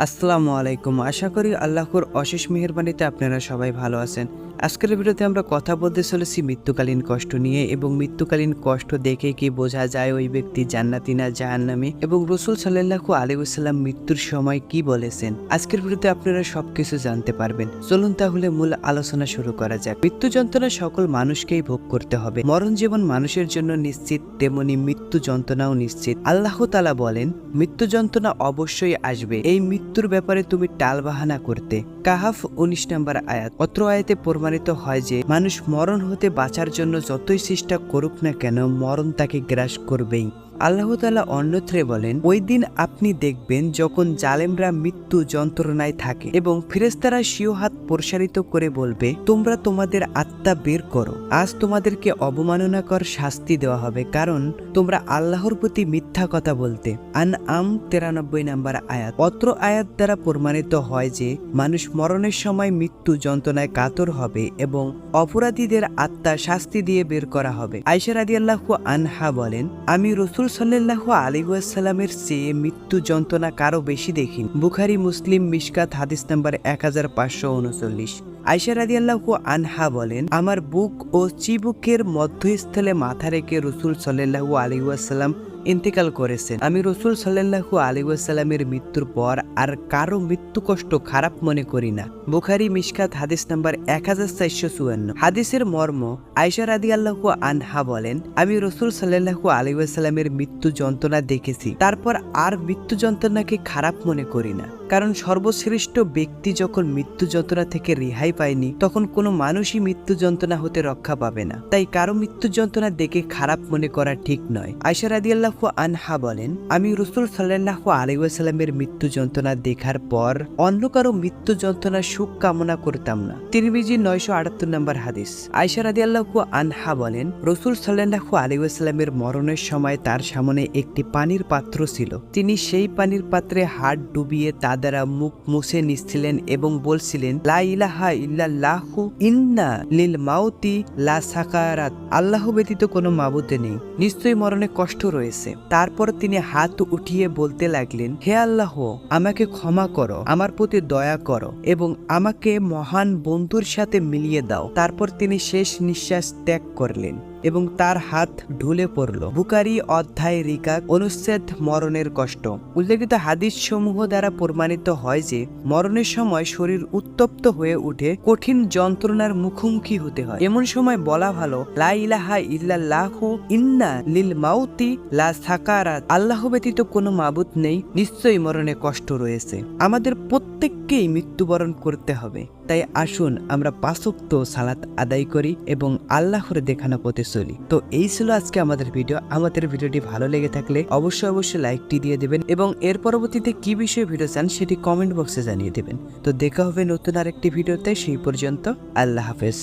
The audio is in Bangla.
আসসালামু আলাইকুম। আশা করি আল্লাহর অশেষ মেহেরবানিতে আপনারা সবাই ভালো আছেন। আজকের ভিডিওতে আমরা কথা বলতে চলেছি মৃত্যুকালীন কষ্ট নিয়ে, এবং মৃত্যুকালীন কষ্ট দেখে কি বোঝা যায় ওই ব্যক্তি জান্নাতি না জাহান্নামী, এবং রাসূল সাল্লাল্লাহু আলাইহি ওয়াসাল্লাম মৃত্যুর সময় কি বলেছেন। আজকের ভিডিওতে আপনারা সবকিছু জানতে পারবেন। চলুন তাহলে মূল আলোচনা শুরু করা যাক। মৃত্যু যন্ত্রণা সকল মানুষকেই ভোগ করতে হবে। মরণ যেমন মানুষের জন্য নিশ্চিত, তেমনি মৃত্যু যন্ত্রণাও নিশ্চিত। আল্লাহ তাআলা বলেন, মৃত্যু যন্ত্রণা অবশ্যই আসবে, এই মৃত্যুর ব্যাপারে তুমি টালবাহানা করতে। কাহাফ 19 নম্বর আয়াত। অত্র আয়াতে প্রমাণিত হয় যে মানুষ মরণ হতে বাঁচার জন্য যতই চেষ্টা করুক না কেন, মরণ তাকে গ্রাস করবেই। আল্লাহ তাআলা অন্যত্রে বলেন, ওই দিন আপনি দেখবেন যখন জালেমরা মৃত্যু যন্ত্রণায় থাকে এবং ফেরেশতারা স্বীয় হাত প্রসারিত করে বলবে, তোমরা তোমাদের আত্মা বের করো, আজ তোমাদেরকে অবমাননাকর শাস্তি দেওয়া হবে, কারণ তোমরা আল্লাহর প্রতি মিথ্যা কথা বলতে। আনআম 93 নম্বর আয়াত। অত্র আয়াত দ্বারা প্রমাণিত হয় যে মানুষ মরণের সময় মৃত্যু যন্ত্রণায় কাতর হবে এবং অপরাধীদের আত্মা শাস্তি দিয়ে বের করা হবে। আয়েশা রাদিয়াল্লাহু আনহা বলেন, আমি রাসূল সাল্লাল্লাহু আলাইহি ওয়াসাল্লামের চেয়ে মৃত্যু যন্ত্রণা কারো বেশি দেখিনি। বুখারী, মুসলিম, মিশকাত হাদিস নাম্বার 1539। আয়েশা রাদিয়াল্লাহু আনহা বলেন, আমার বুক ও চিবুকের মধ্যস্থলে মাথা রেখে রাসূল সাল্লাল্লাহু আলাইহি ওয়াসাল্লাম ইন্তেকাল করেছেন। আমি রাসূল সাল্লাল্লাহু আলাইহি ওয়াসাল্লামের মৃত্যুর পর আর কারো মৃত্যু কষ্ট খারাপ মনে করি না। বুখারী, মিশকাত হাদিস নাম্বার 1454। হাদিসের মর্ম, আয়েশা রাদিয়াল্লাহু আনহা বলেন, আমি রাসূল সাল্লাল্লাহু আলাইহি ওয়াসাল্লামের মৃত্যু যন্ত্রণা দেখেছি, তারপর আর মৃত্যু যন্ত্রণাকে খারাপ মনে করি না। কারণ সর্বশ্রেষ্ঠ ব্যক্তি যখন মৃত্যু যন্ত্রণা থেকে রেহাই পায়নি, তখন কোনো মানুষই মৃত্যু যন্ত্রণা হতে রক্ষা পাবে না। তাই কারো মৃত্যু যন্ত্রণা দেখে খারাপ মনে করা ঠিক নয়। আয়েশা রাদিয়াল্লাহু আনহা বলেন, আমি রাসূল সাল্লাল্লাহু আলাইহি ওয়াসাল্লামের মৃত্যু যন্ত্রণা দেখার পর অন্য কারো মৃত্যু যন্ত্রণার সুখ কামনা করতাম না। তিরমিজি 978 নম্বর হাদিস। আয়েশা রাদিয়াল্লাহু আনহা বলেন, রাসূল সাল্লাল্লাহু আলাইহি ওয়াসাল্লামের মরণের সময় তার সামনে একটি পানির পাত্র ছিল। তিনি সেই পানির পাত্রে হাত ডুবিয়ে তা দ্বারা মুখ মুছে নিচ্ছিলেন এবং বলছিলেন, লা ইলাহা ইল্লাল্লাহু ইন্না লিল মাউতি লা সাকারাত। আল্লাহ ব্যতীত কোনো মাবুদ নেই, নিশ্চয়ই মরণে কষ্ট রয়েছে। তারপর তিনি হাত উঠিয়ে বলতে লাগলেন, হে আল্লাহ, আমাকে ক্ষমা করো, আমার প্রতি দয়া করো এবং আমাকে মহান বন্ধুর সাথে মিলিয়ে দাও। তারপর তিনি শেষ নিঃশ্বাস ত্যাগ করলেন এবং তার হাত ঢুলে পড়ল। বুখারী অধ্যায় রিকাক অনুচ্ছেদ মরণের কষ্ট। উল্লেখিত হাদিস সমূহ দ্বারা প্রমাণিত হয় যে মরণের সময় শরীর উত্তপ্ত হয়ে উঠে কঠিন যন্ত্রণার মুখোমুখি হতে হয়। এমন সময় বলা ভালো, লা ইলাহা ইল্লাল্লাহু ইন্না লিল মাউতি লা সাকারাত। আল্লাহ ব্যতীত কোনো মাবুদ নেই, নিশ্চয়ই মরণে কষ্ট রয়েছে। আমাদের প্রত্যেককেই মৃত্যুবরণ করতে হবে। তাই আসুন আমরা 5 ওয়াক্ত সালাত আদায় করি এবং আল্লাহর দেখানো পথে চলি। তো এই ছিল আজকে আমাদের ভিডিও। আমাদের ভিডিওটি ভালো লেগে থাকলে অবশ্যই লাইকটি দিয়ে দেবেন এবং এর পরবর্তীতে কি বিষয়ে ভিডিও চান সেটি কমেন্ট বক্সে জানিয়ে দেবেন। তো দেখা হবে নতুন আরেকটি ভিডিওতে। সেই পর্যন্ত আল্লাহ হাফেজ।